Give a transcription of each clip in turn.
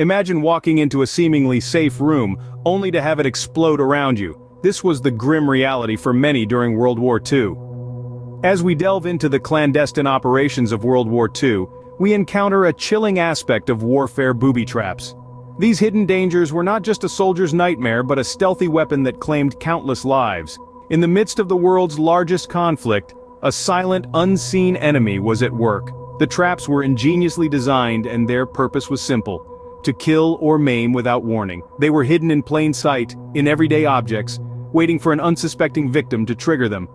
Imagine walking into a seemingly safe room, only to have it explode around you. This was the grim reality for many during World War II. As we delve into the clandestine operations of World War II, we encounter a chilling aspect of warfare: booby traps. These hidden dangers were not just a soldier's nightmare but a stealthy weapon that claimed countless lives. In the midst of the world's largest conflict, a silent, unseen enemy was at work. The traps were ingeniously designed and their purpose was simple: to kill or maim without warning. They were hidden in plain sight, in everyday objects, waiting for an unsuspecting victim to trigger them.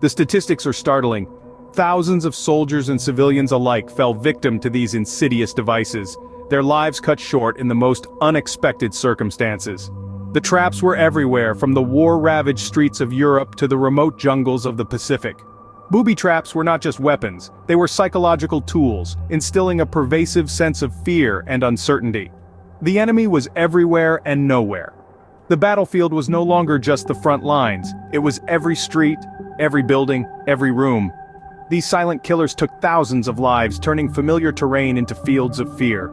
The statistics are startling. Thousands of soldiers and civilians alike fell victim to these insidious devices, their lives cut short in the most unexpected circumstances. The traps were everywhere, from the war-ravaged streets of Europe to the remote jungles of the Pacific. Booby traps were not just weapons, they were psychological tools, instilling a pervasive sense of fear and uncertainty. The enemy was everywhere and nowhere. The battlefield was no longer just the front lines, it was every street, every building, every room. These silent killers took thousands of lives, turning familiar terrain into fields of fear.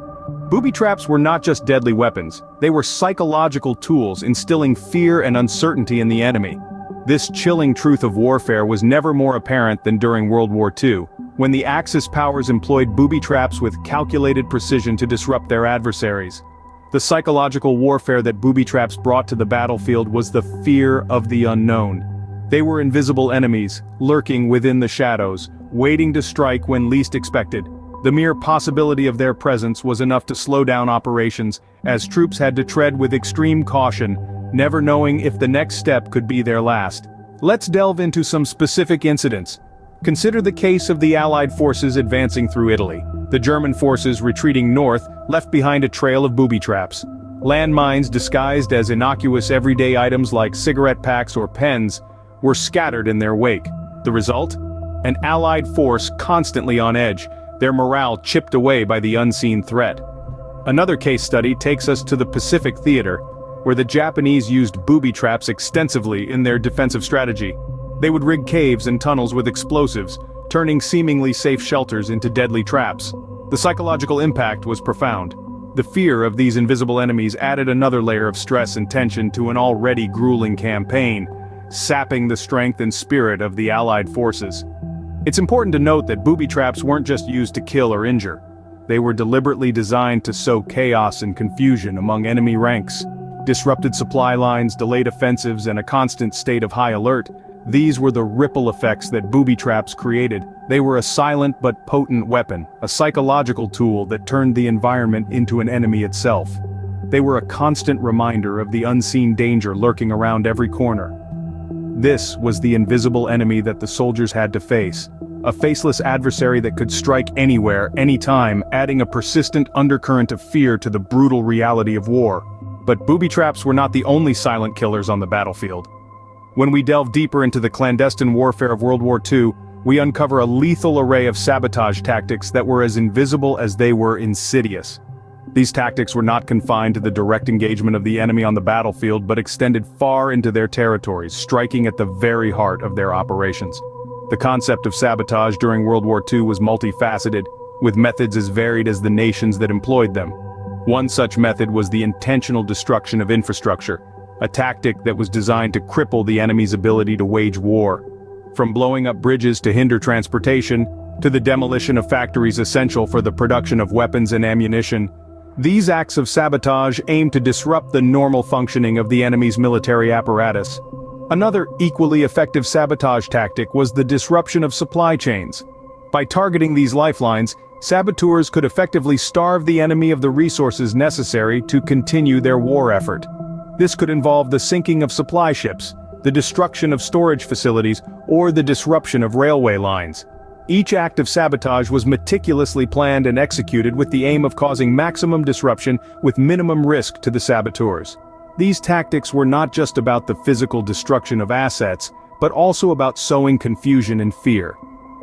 Booby traps were not just deadly weapons, they were psychological tools instilling fear and uncertainty in the enemy. This chilling truth of warfare was never more apparent than during World War II, when the Axis powers employed booby traps with calculated precision to disrupt their adversaries. The psychological warfare that booby traps brought to the battlefield was the fear of the unknown. They were invisible enemies, lurking within the shadows, waiting to strike when least expected. The mere possibility of their presence was enough to slow down operations, as troops had to tread with extreme caution, never knowing if the next step could be their last. Let's delve into some specific incidents. Consider the case of the Allied forces advancing through Italy. The German forces retreating north left behind a trail of booby traps. Landmines disguised as innocuous everyday items like cigarette packs or pens were scattered in their wake. The result? An Allied force constantly on edge, their morale chipped away by the unseen threat. Another case study takes us to the Pacific Theater, where the Japanese used booby traps extensively in their defensive strategy. They would rig caves and tunnels with explosives, turning seemingly safe shelters into deadly traps. The psychological impact was profound. The fear of these invisible enemies added another layer of stress and tension to an already grueling campaign, sapping the strength and spirit of the Allied forces. It's important to note that booby traps weren't just used to kill or injure. They were deliberately designed to sow chaos and confusion among enemy ranks. Disrupted supply lines, delayed offensives, and a constant state of high alert. These were the ripple effects that booby traps created. They were a silent but potent weapon, a psychological tool that turned the environment into an enemy itself. They were a constant reminder of the unseen danger lurking around every corner. This was the invisible enemy that the soldiers had to face. A faceless adversary that could strike anywhere, anytime, adding a persistent undercurrent of fear to the brutal reality of war. But booby traps were not the only silent killers on the battlefield. When we delve deeper into the clandestine warfare of World War II, we uncover a lethal array of sabotage tactics that were as invisible as they were insidious. These tactics were not confined to the direct engagement of the enemy on the battlefield but extended far into their territories, striking at the very heart of their operations. The concept of sabotage during World War II was multifaceted, with methods as varied as the nations that employed them. One such method was the intentional destruction of infrastructure, a tactic that was designed to cripple the enemy's ability to wage war. From blowing up bridges to hinder transportation, to the demolition of factories essential for the production of weapons and ammunition, these acts of sabotage aimed to disrupt the normal functioning of the enemy's military apparatus. Another equally effective sabotage tactic was the disruption of supply chains. By targeting these lifelines, saboteurs could effectively starve the enemy of the resources necessary to continue their war effort. This could involve the sinking of supply ships, the destruction of storage facilities, or the disruption of railway lines. Each act of sabotage was meticulously planned and executed with the aim of causing maximum disruption with minimum risk to the saboteurs. These tactics were not just about the physical destruction of assets, but also about sowing confusion and fear.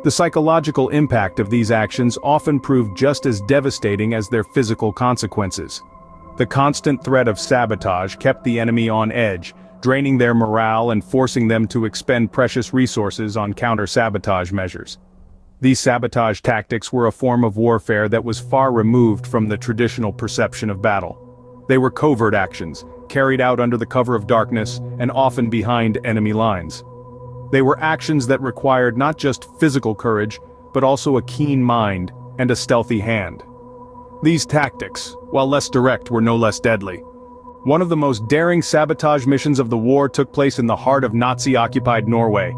The psychological impact of these actions often proved just as devastating as their physical consequences. The constant threat of sabotage kept the enemy on edge, draining their morale and forcing them to expend precious resources on counter-sabotage measures. These sabotage tactics were a form of warfare that was far removed from the traditional perception of battle. They were covert actions, carried out under the cover of darkness and often behind enemy lines. They were actions that required not just physical courage, but also a keen mind and a stealthy hand. These tactics, while less direct, were no less deadly. One of the most daring sabotage missions of the war took place in the heart of Nazi-occupied Norway.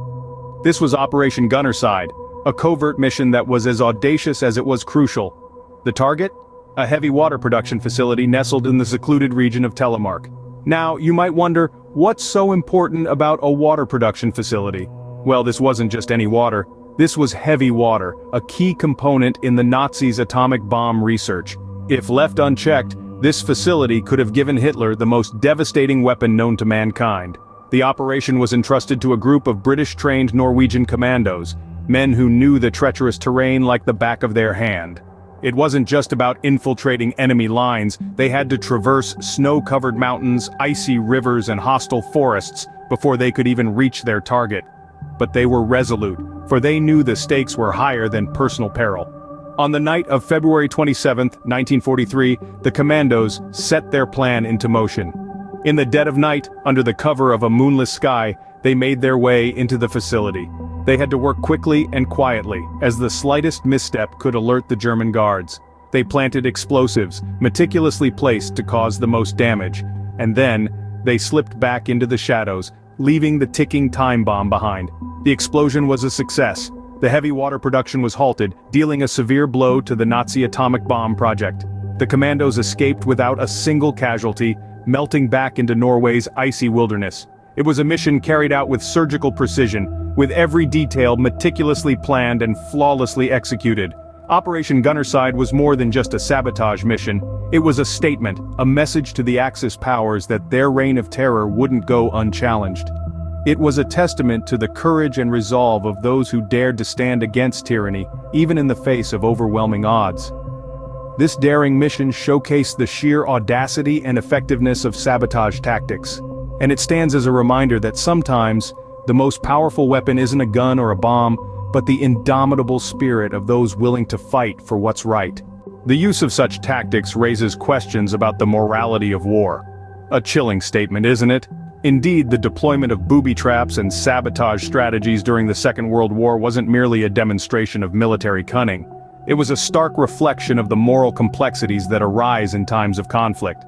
This was Operation Gunnerside, a covert mission that was as audacious as it was crucial. The target? A heavy water production facility nestled in the secluded region of Telemark. Now, you might wonder, what's so important about a water production facility? Well, this wasn't just any water. This was heavy water, a key component in the Nazis' atomic bomb research. If left unchecked, this facility could have given Hitler the most devastating weapon known to mankind. The operation was entrusted to a group of British-trained Norwegian commandos, men who knew the treacherous terrain like the back of their hand. It wasn't just about infiltrating enemy lines. They had to traverse snow-covered mountains, icy rivers, and hostile forests before they could even reach their target. But they were resolute, for they knew the stakes were higher than personal peril. On the night of February 27, 1943, the commandos set their plan into motion. In the dead of night, under the cover of a moonless sky, they made their way into the facility. They had to work quickly and quietly, as the slightest misstep could alert the German guards. They planted explosives, meticulously placed to cause the most damage, and then, they slipped back into the shadows, leaving the ticking time bomb behind. The explosion was a success. The heavy water production was halted, dealing a severe blow to the Nazi atomic bomb project. The commandos escaped without a single casualty, melting back into Norway's icy wilderness. It was a mission carried out with surgical precision, with every detail meticulously planned and flawlessly executed. Operation Gunnerside was more than just a sabotage mission. It was a statement, a message to the Axis powers that their reign of terror wouldn't go unchallenged. It was a testament to the courage and resolve of those who dared to stand against tyranny, even in the face of overwhelming odds. This daring mission showcased the sheer audacity and effectiveness of sabotage tactics. And it stands as a reminder that sometimes, the most powerful weapon isn't a gun or a bomb, but the indomitable spirit of those willing to fight for what's right. The use of such tactics raises questions about the morality of war. A chilling statement, isn't it? Indeed, the deployment of booby traps and sabotage strategies during the Second World War wasn't merely a demonstration of military cunning. It was a stark reflection of the moral complexities that arise in times of conflict.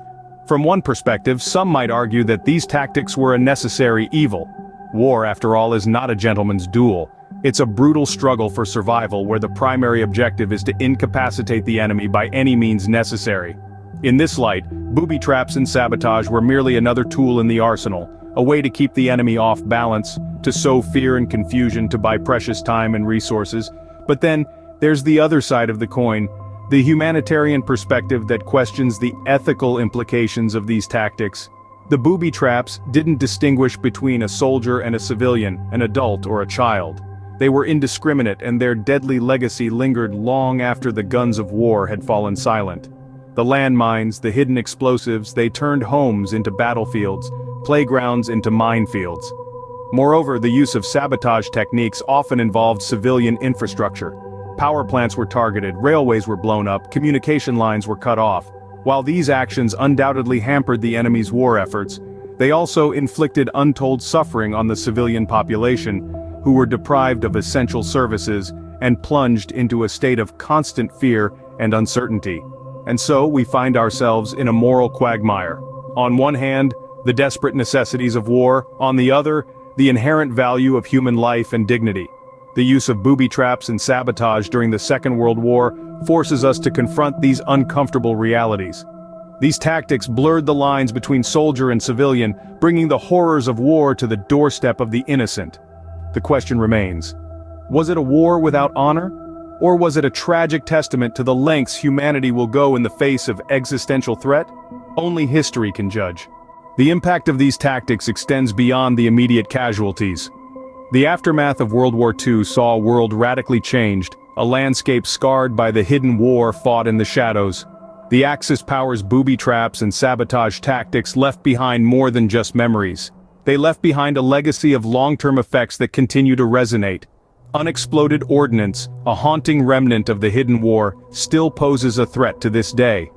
From one perspective, some might argue that these tactics were a necessary evil. War, after all, is not a gentleman's duel. It's a brutal struggle for survival where the primary objective is to incapacitate the enemy by any means necessary. In this light, booby traps and sabotage were merely another tool in the arsenal, a way to keep the enemy off balance, to sow fear and confusion, to buy precious time and resources. But then, there's the other side of the coin, the humanitarian perspective that questions the ethical implications of these tactics. The booby traps didn't distinguish between a soldier and a civilian, an adult or a child. They were indiscriminate, and their deadly legacy lingered long after the guns of war had fallen silent. The landmines, the hidden explosives, they turned homes into battlefields, playgrounds into minefields. Moreover, the use of sabotage techniques often involved civilian infrastructure. Power plants were targeted, railways were blown up, communication lines were cut off. While these actions undoubtedly hampered the enemy's war efforts, they also inflicted untold suffering on the civilian population, who were deprived of essential services and plunged into a state of constant fear and uncertainty. And so we find ourselves in a moral quagmire. On one hand, the desperate necessities of war, on the other, the inherent value of human life and dignity. The use of booby traps and sabotage during the Second World War forces us to confront these uncomfortable realities. These tactics blurred the lines between soldier and civilian, bringing the horrors of war to the doorstep of the innocent. The question remains, was it a war without honor? Or was it a tragic testament to the lengths humanity will go in the face of existential threat? Only history can judge. The impact of these tactics extends beyond the immediate casualties. The aftermath of World War II saw a world radically changed, a landscape scarred by the hidden war fought in the shadows. The Axis powers' booby traps and sabotage tactics left behind more than just memories. They left behind a legacy of long-term effects that continue to resonate. Unexploded ordnance, a haunting remnant of the hidden war, still poses a threat to this day.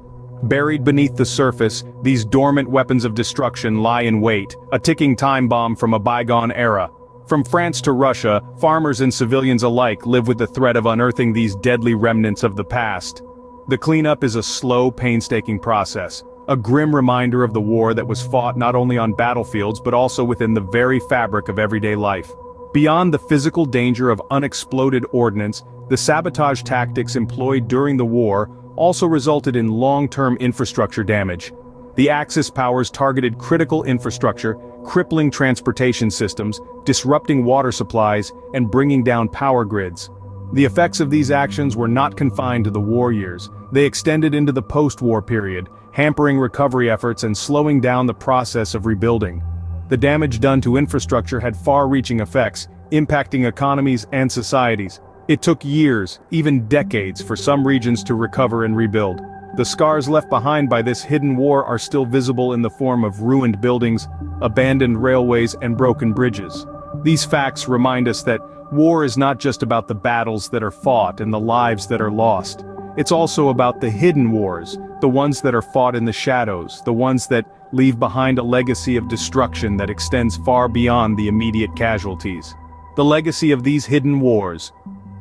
Buried beneath the surface, these dormant weapons of destruction lie in wait, a ticking time bomb from a bygone era. From France to Russia, farmers and civilians alike live with the threat of unearthing these deadly remnants of the past. The cleanup is a slow, painstaking process, a grim reminder of the war that was fought not only on battlefields but also within the very fabric of everyday life. Beyond the physical danger of unexploded ordnance, the sabotage tactics employed during the war also resulted in long-term infrastructure damage. The Axis powers targeted critical infrastructure, crippling transportation systems, disrupting water supplies, and bringing down power grids. The effects of these actions were not confined to the war years. They extended into the post-war period, hampering recovery efforts and slowing down the process of rebuilding. The damage done to infrastructure had far-reaching effects, impacting economies and societies. It took years, even decades, for some regions to recover and rebuild. The scars left behind by this hidden war are still visible in the form of ruined buildings, abandoned railways, and broken bridges. These facts remind us that war is not just about the battles that are fought and the lives that are lost. It's also about the hidden wars, the ones that are fought in the shadows, the ones that leave behind a legacy of destruction that extends far beyond the immediate casualties. The legacy of these hidden wars,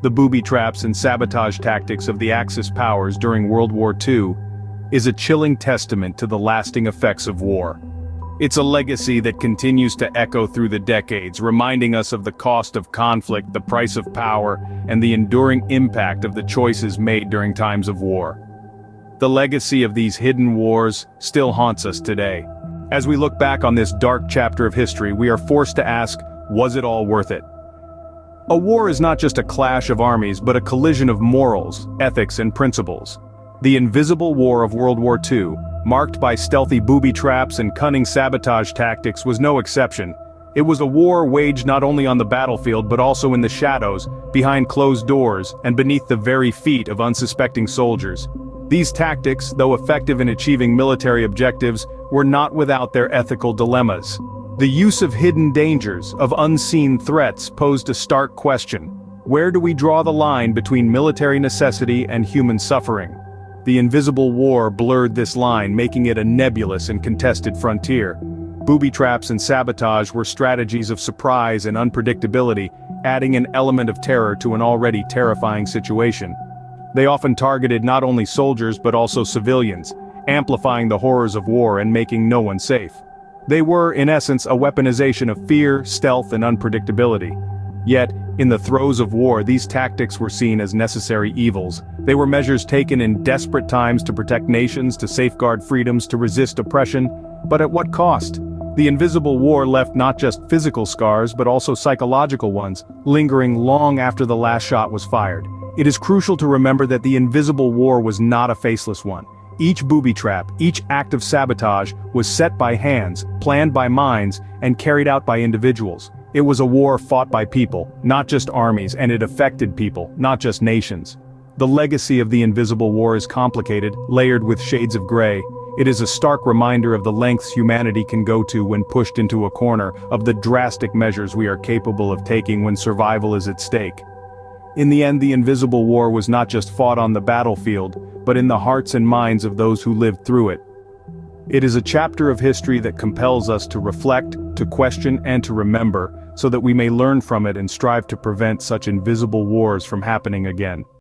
the booby traps and sabotage tactics of the Axis powers during World War II, is a chilling testament to the lasting effects of war. It's a legacy that continues to echo through the decades, reminding us of the cost of conflict, the price of power, and the enduring impact of the choices made during times of war. The legacy of these hidden wars still haunts us today. As we look back on this dark chapter of history, we are forced to ask, was it all worth it? A war is not just a clash of armies but a collision of morals, ethics, and principles. The invisible war of World War II, marked by stealthy booby traps and cunning sabotage tactics, was no exception. It was a war waged not only on the battlefield but also in the shadows, behind closed doors, and beneath the very feet of unsuspecting soldiers. These tactics, though effective in achieving military objectives, were not without their ethical dilemmas. The use of hidden dangers, of unseen threats, posed a stark question. Where do we draw the line between military necessity and human suffering? The invisible war blurred this line, making it a nebulous and contested frontier. Booby traps and sabotage were strategies of surprise and unpredictability, adding an element of terror to an already terrifying situation. They often targeted not only soldiers but also civilians, amplifying the horrors of war and making no one safe. They were, in essence, a weaponization of fear, stealth, and unpredictability. Yet, in the throes of war, these tactics were seen as necessary evils. They were measures taken in desperate times to protect nations, to safeguard freedoms, to resist oppression. But at what cost? The invisible war left not just physical scars but also psychological ones, lingering long after the last shot was fired. It is crucial to remember that the invisible war was not a faceless one. Each booby trap, each act of sabotage, was set by hands, planned by minds, and carried out by individuals. It was a war fought by people, not just armies, and it affected people, not just nations. The legacy of the invisible war is complicated, layered with shades of gray. It is a stark reminder of the lengths humanity can go to when pushed into a corner, of the drastic measures we are capable of taking when survival is at stake. In the end, the invisible war was not just fought on the battlefield, but in the hearts and minds of those who lived through it. It is a chapter of history that compels us to reflect, to question, and to remember, so that we may learn from it and strive to prevent such invisible wars from happening again.